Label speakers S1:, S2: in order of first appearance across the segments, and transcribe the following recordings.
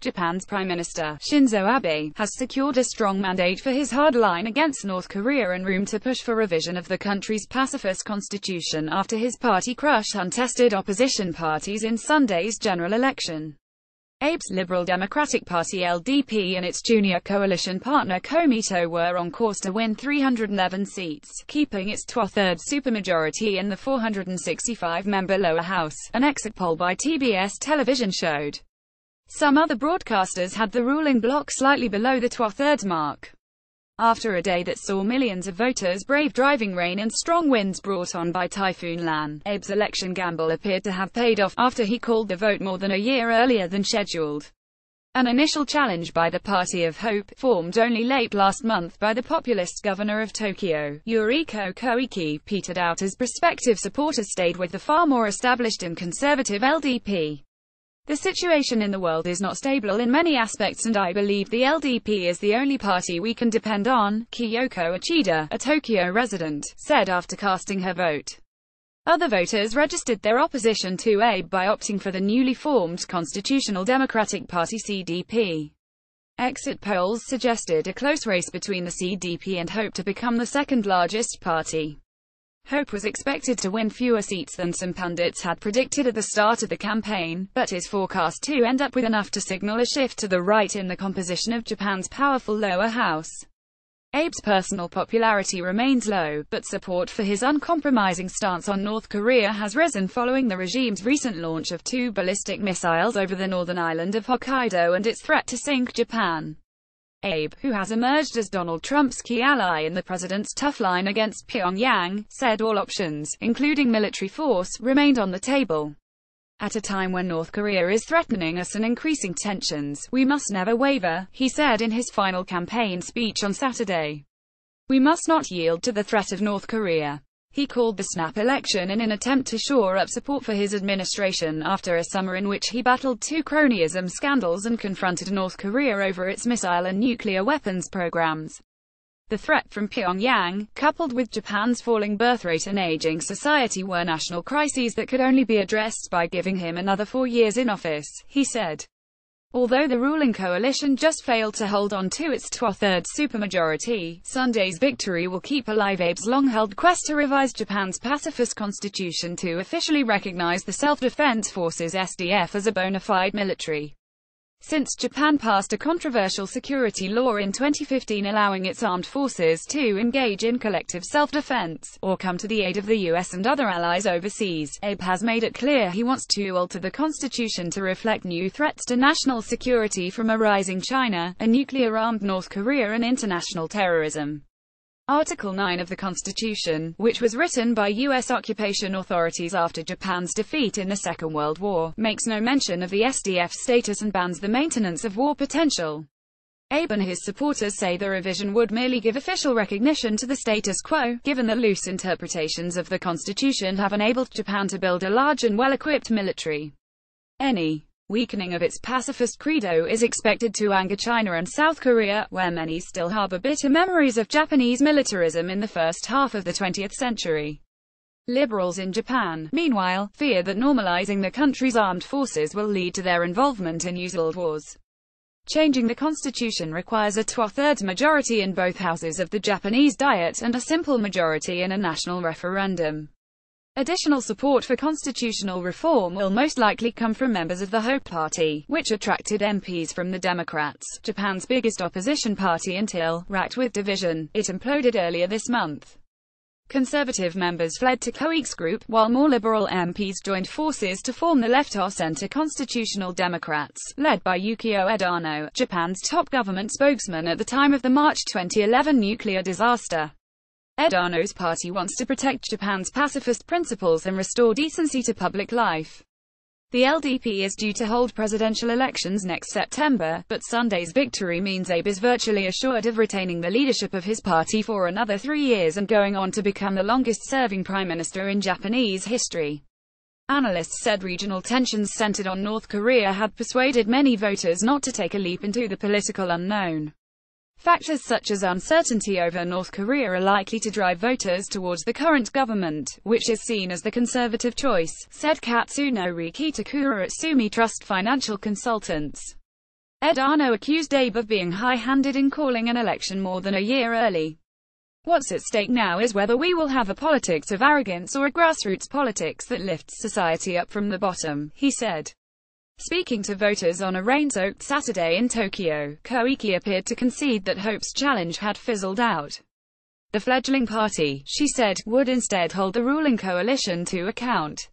S1: Japan's Prime Minister, Shinzo Abe, has secured a strong mandate for his hard line against North Korea and room to push for revision of the country's pacifist constitution after his party crushed untested opposition parties in Sunday's general election. Abe's Liberal Democratic Party (LDP) and its junior coalition partner Komeito were on course to win 311 seats, keeping its two-thirds supermajority in the 465-member lower house, an exit poll by TBS television showed. Some other broadcasters had the ruling bloc slightly below the two-thirds mark. After a day that saw millions of voters brave driving rain and strong winds brought on by Typhoon Lan, Abe's election gamble appeared to have paid off, after he called the vote more than a year earlier than scheduled. An initial challenge by the Party of Hope, formed only late last month by the populist governor of Tokyo, Yuriko Koike, petered out as prospective supporters stayed with the far more established and conservative LDP. The situation in the world is not stable in many aspects, and I believe the LDP is the only party we can depend on, Kyoko Uchida, a Tokyo resident, said after casting her vote. Other voters registered their opposition to Abe by opting for the newly formed Constitutional Democratic Party (CDP). Exit polls suggested a close race between the CDP and Hope to become the second largest party. Hope was expected to win fewer seats than some pundits had predicted at the start of the campaign, but is forecast to end up with enough to signal a shift to the right in the composition of Japan's powerful lower house. Abe's personal popularity remains low, but support for his uncompromising stance on North Korea has risen following the regime's recent launch of 2 ballistic missiles over the northern island of Hokkaido and its threat to sink Japan. Abe, who has emerged as Donald Trump's key ally in the president's tough line against Pyongyang, said all options, including military force, remained on the table. At a time when North Korea is threatening us and increasing tensions, we must never waver, he said in his final campaign speech on Saturday. We must not yield to the threat of North Korea. He called the snap election in an attempt to shore up support for his administration after a summer in which he battled 2 cronyism scandals and confronted North Korea over its missile and nuclear weapons programs. The threat from Pyongyang, coupled with Japan's falling birth rate and aging society, were national crises that could only be addressed by giving him another 4 years in office, he said. Although the ruling coalition just failed to hold on to its two-thirds supermajority, Sunday's victory will keep alive Abe's long-held quest to revise Japan's pacifist constitution to officially recognize the Self-Defense Forces (SDF) as a bona fide military. Since Japan passed a controversial security law in 2015 allowing its armed forces to engage in collective self-defense, or come to the aid of the US and other allies overseas, Abe has made it clear he wants to alter the constitution to reflect new threats to national security from a rising China, a nuclear-armed North Korea and international terrorism. Article 9 of the Constitution, which was written by U.S. occupation authorities after Japan's defeat in the Second World War, makes no mention of the SDF's status and bans the maintenance of war potential. Abe and his supporters say the revision would merely give official recognition to the status quo, given the loose interpretations of the Constitution have enabled Japan to build a large and well-equipped military. Any weakening of its pacifist credo is expected to anger China and South Korea, where many still harbor bitter memories of Japanese militarism in the first half of the 20th century. Liberals in Japan, meanwhile, fear that normalizing the country's armed forces will lead to their involvement in world wars. Changing the constitution requires a two-thirds majority in both houses of the Japanese Diet and a simple majority in a national referendum. Additional support for constitutional reform will most likely come from members of the Hope Party, which attracted MPs from the Democrats, Japan's biggest opposition party until, racked with division, it imploded earlier this month. Conservative members fled to Koike's group, while more liberal MPs joined forces to form the left-of-center Constitutional Democrats, led by Yukio Edano, Japan's top government spokesman at the time of the March 2011 nuclear disaster. Edano's party wants to protect Japan's pacifist principles and restore decency to public life. The LDP is due to hold presidential elections next September, but Sunday's victory means Abe is virtually assured of retaining the leadership of his party for another 3 years and going on to become the longest-serving prime minister in Japanese history. Analysts said regional tensions centered on North Korea had persuaded many voters not to take a leap into the political unknown. Factors such as uncertainty over North Korea are likely to drive voters towards the current government, which is seen as the conservative choice, said Katsunori Kitakura at Sumi Trust Financial Consultants. Edano accused Abe of being high-handed in calling an election more than a year early. What's at stake now is whether we will have a politics of arrogance or a grassroots politics that lifts society up from the bottom, he said. Speaking to voters on a rain-soaked Saturday in Tokyo, Koike appeared to concede that Hope's challenge had fizzled out. The fledgling party, she said, would instead hold the ruling coalition to account.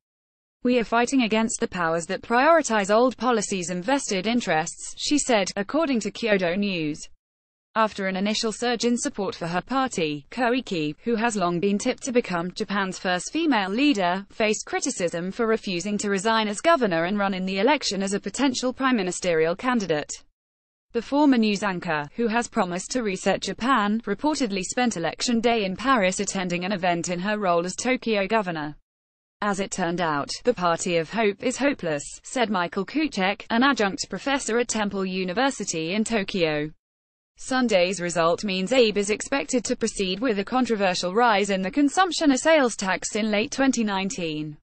S1: We are fighting against the powers that prioritize old policies and vested interests, she said, according to Kyodo News. After an initial surge in support for her party, Koike, who has long been tipped to become Japan's first female leader, faced criticism for refusing to resign as governor and run in the election as a potential prime ministerial candidate. The former news anchor, who has promised to reset Japan, reportedly spent Election Day in Paris attending an event in her role as Tokyo governor. As it turned out, the Party of Hope is hopeless, said Michael Kuchek, an adjunct professor at Temple University in Tokyo. Sunday's result means Abe is expected to proceed with a controversial rise in the consumption of sales tax in late 2019.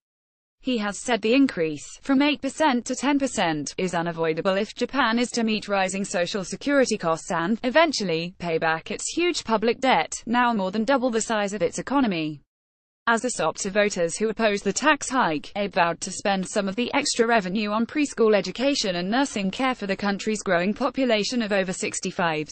S1: He has said the increase, from 8% to 10%, is unavoidable if Japan is to meet rising social security costs and, eventually, pay back its huge public debt, now more than double the size of its economy. As a sop to voters who oppose the tax hike, Abe vowed to spend some of the extra revenue on preschool education and nursing care for the country's growing population of over 65s.